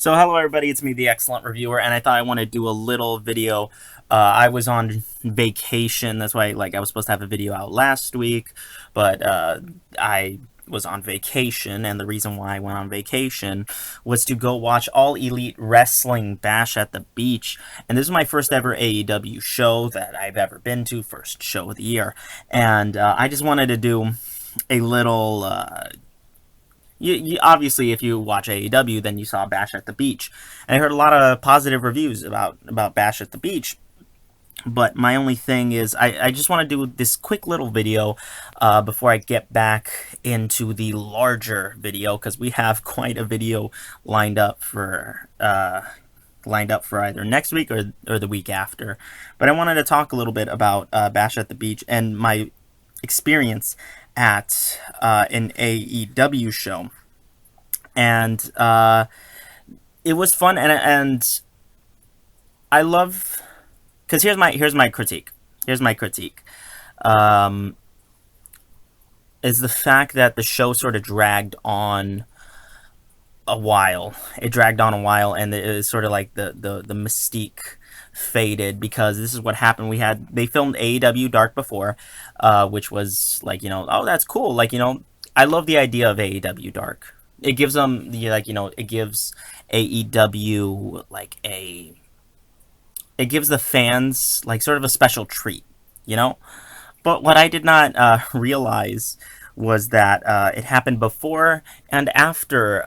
So hello everybody, it's me, the Excellent Reviewer, and I thought I want to do a little video. I was on vacation, that's why I was supposed to have a video out last week, but I was on vacation, and the reason why I went on vacation was to go watch All Elite Wrestling Bash at the Beach, and this is my first ever AEW show that I've ever been to, first show of the year, and I just wanted to do a little obviously, if you watch AEW, then you saw Bash at the Beach. And I heard a lot of positive reviews about Bash at the Beach. But my only thing is, I just want to do this quick little video before I get back into the larger video, because we have quite a video lined up for either next week or the week after. But I wanted to talk a little bit about Bash at the Beach and my experience at an AEW show, and it was fun, and I love, because here's my critique. Is the fact that the show sort of dragged on a while. It dragged on a while, and it was sort of like the mystique faded, because this is what happened. They filmed AEW Dark before, which was like, oh, that's cool. I love the idea of AEW Dark. It gives them it gives AEW it gives the fans sort of a special treat, you know. But what I did not realize was that it happened before and after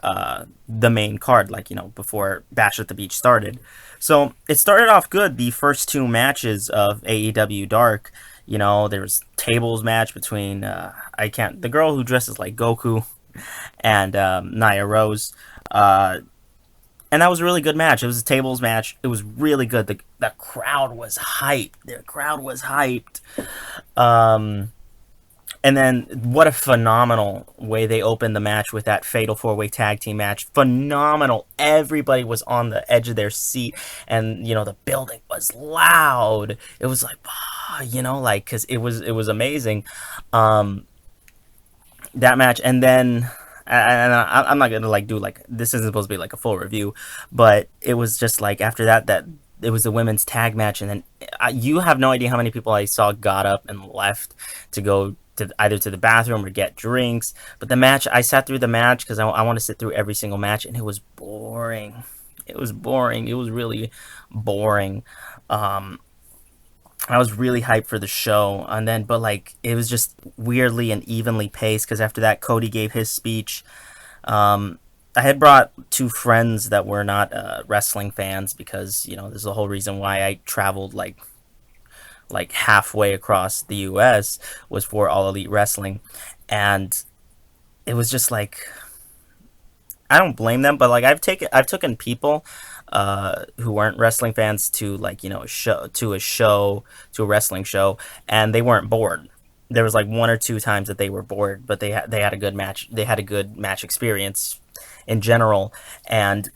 the main card, before Bash at the Beach started. So it started off good. The first two matches of AEW Dark, there was tables match between the girl who dresses like Goku and Nia Rose. And that was a really good match. It was a tables match. It was really good. The crowd was hyped. The crowd was hyped. And then what a phenomenal way they opened the match with that fatal four-way tag team match. Phenomenal. Everybody was on the edge of their seat, and the building was loud. It was like, because it was amazing. That match, and then. And I'm not gonna do this isn't supposed to be like a full review, but it was just like after that it was the women's tag match, and then you have no idea how many people I saw got up and left to go to either to the bathroom or get drinks. But the match, I sat through the match because I want to sit through every single match, and it was boring. It was boring. It was really boring. I was really hyped for the show, and then it was just weirdly and evenly paced, because after that Cody gave his speech. I had brought two friends that were not wrestling fans, because this is the whole reason why I traveled like halfway across the US was for All Elite Wrestling. And it was just I don't blame them, but I've taken people who weren't wrestling fans to a wrestling show, and they weren't bored. There was one or two times that they were bored, but they had a good match. They had a good match experience in general, and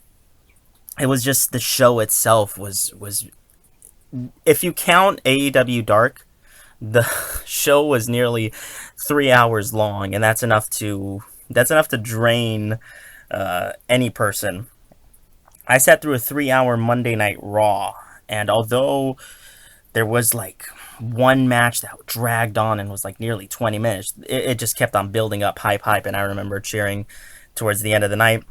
it was just the show itself was if you count AEW Dark, the show was nearly 3 hours long, and that's enough to drain any person. I sat through a 3-hour Monday Night Raw, and although there was one match that dragged on and was nearly 20 minutes, it just kept on building up, hype, and I remember cheering towards the end of the night.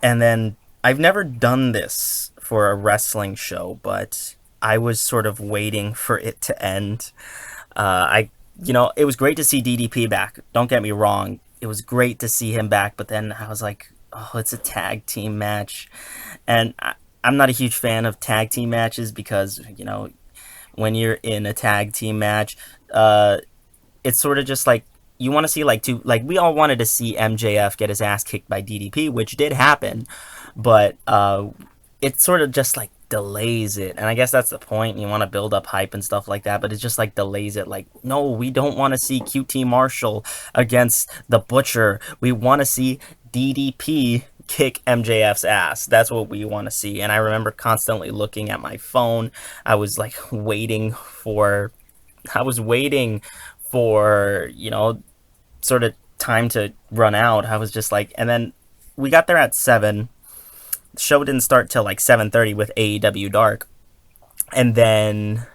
And then I've never done this for a wrestling show, but I was sort of waiting for it to end. It was great to see DDP back. Don't get me wrong. It was great to see him back, but then I was like, oh, it's a tag team match. And I'm not a huge fan of tag team matches, because, when you're in a tag team match, it's sort of just you want to see we all wanted to see MJF get his ass kicked by DDP, which did happen, but it sort of just delays it. And I guess that's the point. You want to build up hype and stuff like that, but it just delays it. No, we don't want to see QT Marshall against the Butcher. We want to see DDP kick MJF's ass. That's what we want to see. And I remember constantly looking at my phone. I was waiting for sort of time to run out. I was just and then we got there at 7. The show didn't start till like 7:30 with AEW Dark, and then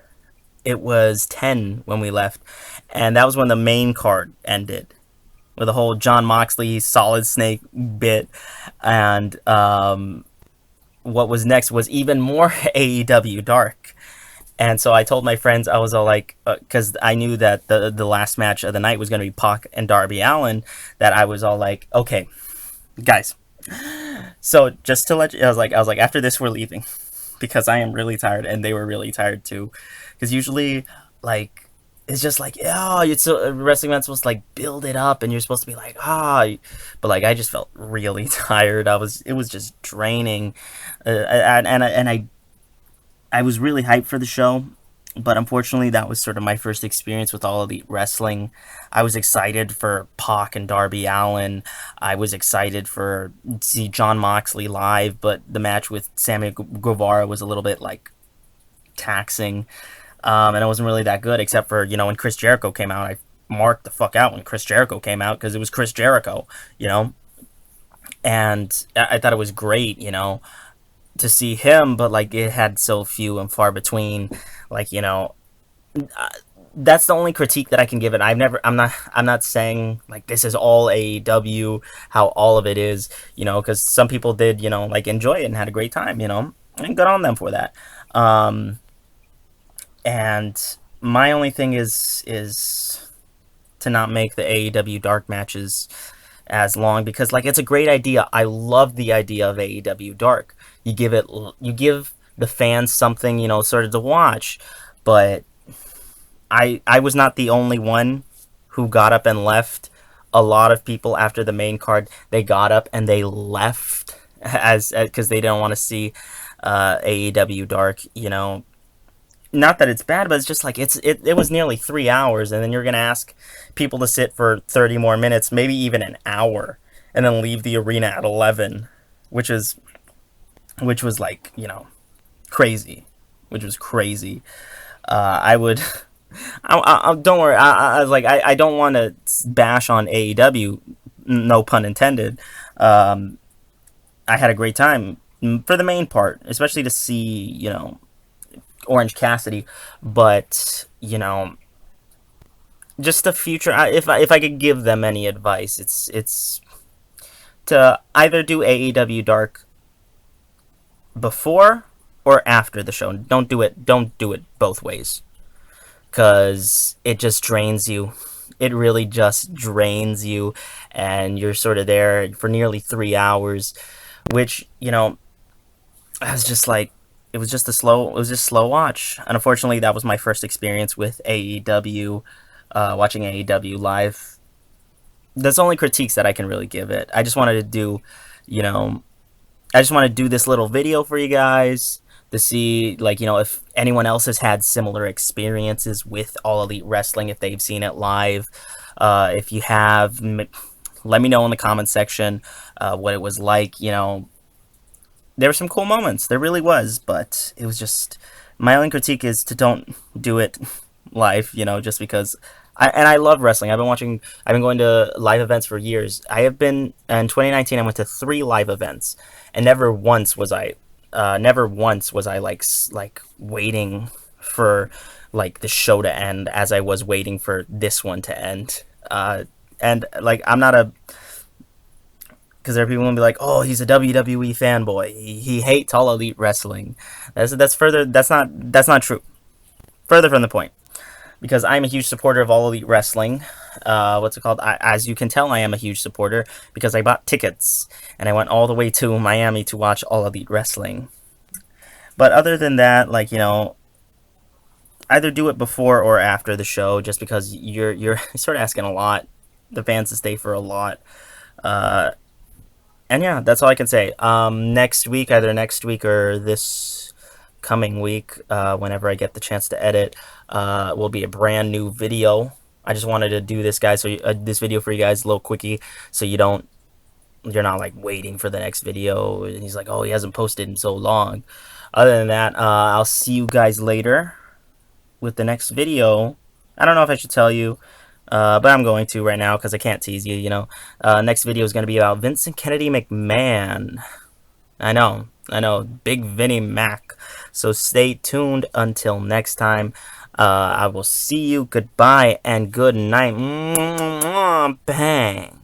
it was 10 when we left, and that was when the main card ended with a whole John Moxley Solid Snake bit, and what was next was even more AEW Dark. And so I told my friends, I was all like, because I knew that the last match of the night was going to be Pac and Darby Allin, that I was all like, okay, guys. So just to let you, I was like, after this, we're leaving, because I am really tired, and they were really tired too, because usually, like, it's just like, oh, it's a wrestling event's supposed to like build it up, and you're supposed to be like, but like I just felt really tired. It was just draining, and I was really hyped for the show, but unfortunately, that was sort of my first experience with All Elite Wrestling. I was excited for Pac and Darby Allin. I was excited for see John Moxley live, but the match with Sammy Guevara was a little bit like taxing, and it wasn't really that good. Except for when Chris Jericho came out, I marked the fuck out when Chris Jericho came out because it was Chris Jericho, and I thought it was great, to see him, but like it had so few and far between. Like that's the only critique that I can give it. I'm not saying like this is all AEW, how all of it is, because some people did, like enjoy it and had a great time, and good on them for that. And my only thing is to not make the AEW dark matches as long, because like it's a great idea. I love the idea of AEW dark. You give the fans something, sort of to watch, but I was not the only one who got up and left. A lot of people after the main card, they got up and they left as because they didn't want to see AEW dark, not that it's bad, but it's just like it was nearly 3 hours, and then you're gonna ask people to sit for 30 more minutes, maybe even an hour, and then leave the arena at 11, which is which was like crazy, which was crazy. I would. Don't worry. I was like, I don't want to bash on AEW, no pun intended. I had a great time for the main part, especially to see Orange Cassidy, but just the future. If I could give them any advice, it's to either do AEW Dark before or after the show. Don't do it both ways, because it just drains you. It really just drains you, and you're sort of there for nearly 3 hours, which I was just like, it was just slow watch. And unfortunately, that was my first experience with AEW, watching AEW live. That's the only critiques that I can really give it. I just wanted to do, you know, I just want to do this little video for you guys to see, like, if anyone else has had similar experiences with All Elite Wrestling, if they've seen it live. If you have, let me know in the comment section what it was like. There were some cool moments. There really was, but it was just, my only critique is to don't do it live, just because I love wrestling. I've been going to live events for years. In 2019, I went to 3 live events, and never once was I like waiting for like the show to end as I was waiting for this one to end. And like, I'm not a, because there are people who will be like, oh, he's a WWE fanboy. He hates All Elite Wrestling. That's not true. Further from the point, because I'm a huge supporter of All Elite Wrestling. What's it called? As you can tell, I am a huge supporter because I bought tickets and I went all the way to Miami to watch All Elite Wrestling. But other than that, like, either do it before or after the show, just because you're sort of asking a lot, the fans to stay for a lot. And yeah, that's all I can say. Either next week or this coming week, whenever I get the chance to edit, will be a brand new video. I just wanted to do this, guys, this video for you guys, a little quickie, so you're not like waiting for the next video. And he's like, oh, he hasn't posted in so long. Other than that, I'll see you guys later with the next video. I don't know if I should tell you, but I'm going to right now because I can't tease you. Next video is going to be about Vincent Kennedy McMahon. I know. Big Vinnie Mac. So stay tuned until next time. I will see you. Goodbye and good night. Bang.